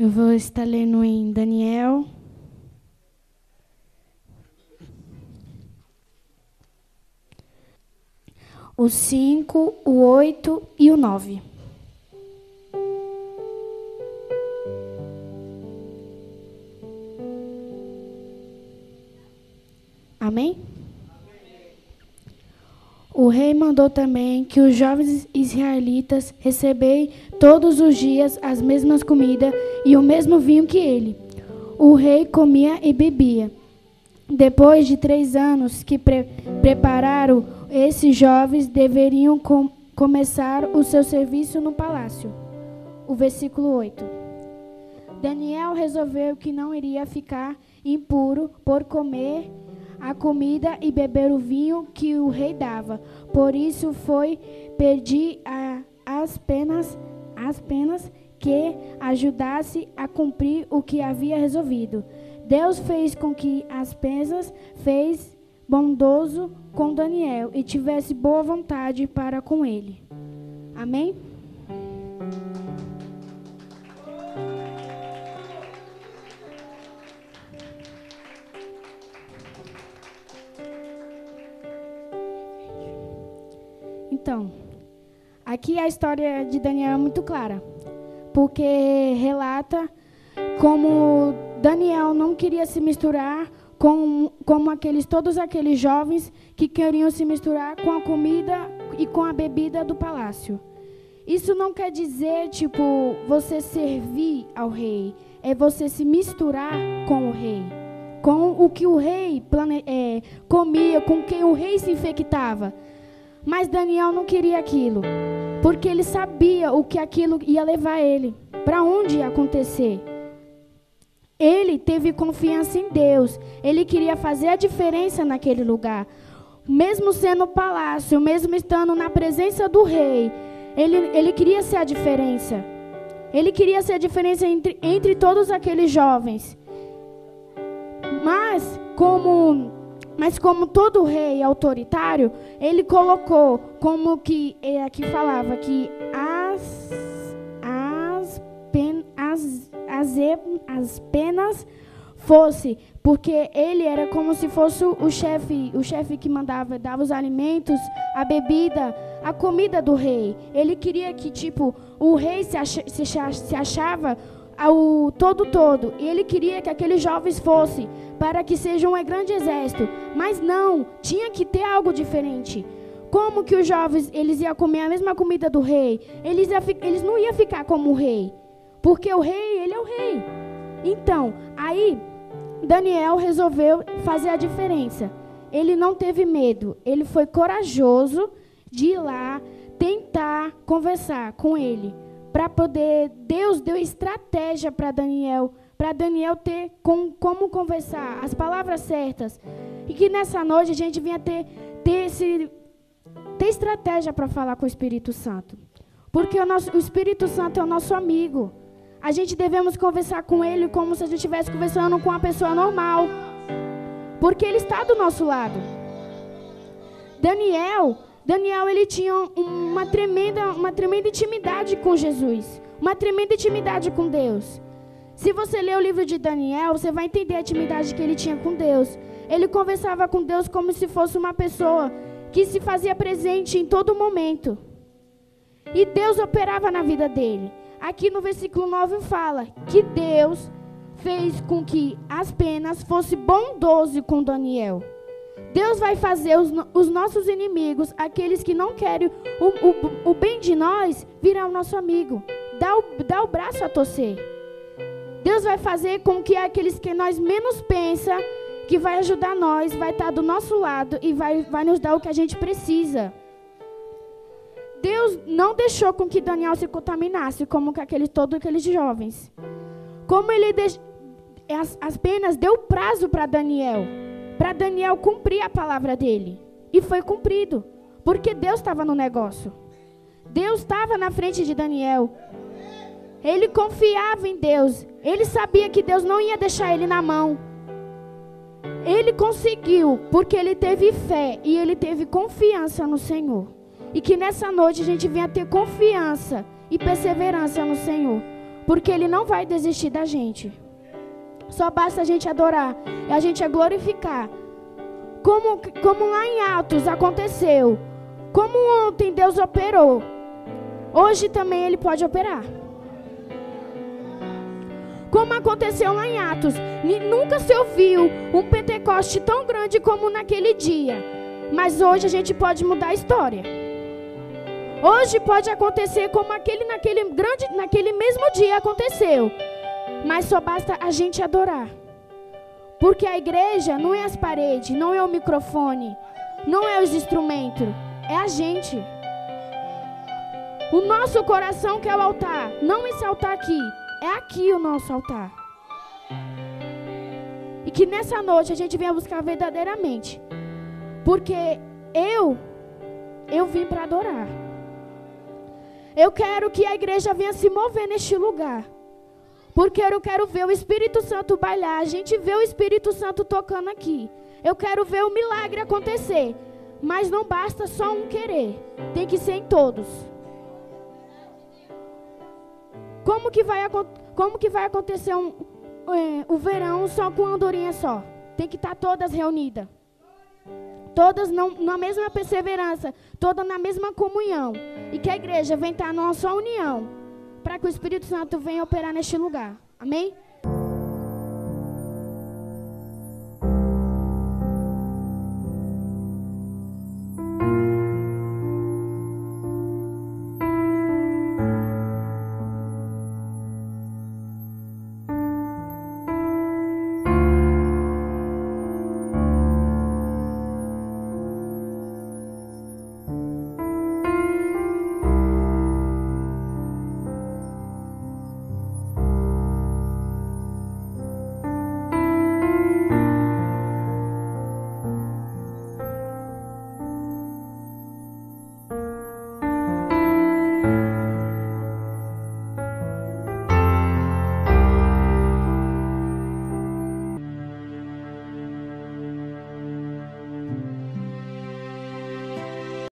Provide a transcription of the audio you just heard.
Eu vou estar lendo em Daniel. O 5, o 8 e o 9. Amém? O rei mandou também que os jovens israelitas recebessem todos os dias as mesmas comidas e o mesmo vinho que ele. O rei comia e bebia. Depois de 3 anos que prepararam, esses jovens deveriam começar o seu serviço no palácio. O versículo 8. Daniel resolveu que não iria ficar impuro por comer a comida e beber o vinho que o rei dava. Por isso foi pedir as penas que ajudasse a cumprir o que havia resolvido. Deus fez com que as penas fez bondoso com Daniel e tivesse boa vontade para com ele. Amém? Então, aqui a história de Daniel é muito clara, porque relata como Daniel não queria se misturar como todos aqueles jovens que queriam se misturar com a comida e com a bebida do palácio. Isso não quer dizer, você servir ao rei, é você se misturar com o rei, com o que o rei comia, com quem o rei se infectava. Mas Daniel não queria aquilo, porque ele sabia o que aquilo ia levar ele, para onde ia acontecer. Ele teve confiança em Deus, ele queria fazer a diferença naquele lugar. Mesmo sendo palácio, mesmo estando na presença do rei, ele queria ser a diferença. Ele queria ser a diferença entre todos aqueles jovens. Mas como todo rei autoritário, ele colocou como que aqui falava que as penas fosse, porque ele era como se fosse o chefe que dava os alimentos, a bebida, a comida do rei. Ele queria que o rei se achava ao todo, e ele queria que aqueles jovens fossem para que sejam um grande exército, mas não, tinha que ter algo diferente. Como que os jovens eles iam comer a mesma comida do rei? Eles não iam ficar como o rei, porque o rei, ele é o rei. Então, aí Daniel resolveu fazer a diferença. Ele não teve medo, ele foi corajoso de ir lá tentar conversar com ele. Deus deu estratégia para Daniel ter como conversar, as palavras certas. E que nessa noite a gente venha ter estratégia para falar com o Espírito Santo. Porque o Espírito Santo é o nosso amigo. A gente devemos conversar com ele como se a gente estivesse conversando com uma pessoa normal. Porque ele está do nosso lado. Daniel, ele tinha uma tremenda intimidade com Jesus. Uma tremenda intimidade com Deus. Se você ler o livro de Daniel, você vai entender a intimidade que ele tinha com Deus. Ele conversava com Deus como se fosse uma pessoa que se fazia presente em todo momento. E Deus operava na vida dele. Aqui no versículo 9 fala que Deus fez com que as penas fossem bondoso com Daniel. Deus vai fazer os nossos inimigos, aqueles que não querem o bem de nós, virar o nosso amigo. Dá o braço a torcer. Deus vai fazer com que aqueles que nós menos pensa, que vai ajudar nós, vai estar do nosso lado e vai nos dar o que a gente precisa. Deus não deixou com que Daniel se contaminasse, como que todos aqueles jovens. Como ele as penas deu prazo para Daniel cumprir a palavra dele. E foi cumprido, porque Deus estava no negócio. Deus estava na frente de Daniel. Ele confiava em Deus. Ele sabia que Deus não ia deixar ele na mão. Ele conseguiu, porque ele teve fé e ele teve confiança no Senhor. E que nessa noite a gente venha ter confiança e perseverança no Senhor. porque Ele não vai desistir da gente. Só basta a gente adorar e a gente glorificar. Como lá em Atos aconteceu, como ontem Deus operou, hoje também Ele pode operar. Como aconteceu lá em Atos, nunca se ouviu um Pentecoste tão grande como naquele dia. Mas hoje a gente pode mudar a história. Hoje pode acontecer como naquele mesmo dia aconteceu. Mas só basta a gente adorar. Porque a igreja não é as paredes, não é o microfone, não é os instrumentos, é a gente. O nosso coração que é o altar, não esse altar aqui. É aqui o nosso altar. E que nessa noite a gente venha buscar verdadeiramente. Porque eu vim para adorar. Eu quero que a igreja venha se mover neste lugar. Porque eu quero ver o Espírito Santo bailar. A gente vê o Espírito Santo tocando aqui. Eu quero ver o milagre acontecer. Mas não basta só um querer. Tem que ser em todos. Como que vai acontecer o verão só com uma andorinha só? Tem que estar todas reunidas. Todas na mesma perseverança. Todas na mesma comunhão. E que a igreja venha estar numa só união. Para que o Espírito Santo venha operar neste lugar. Amém?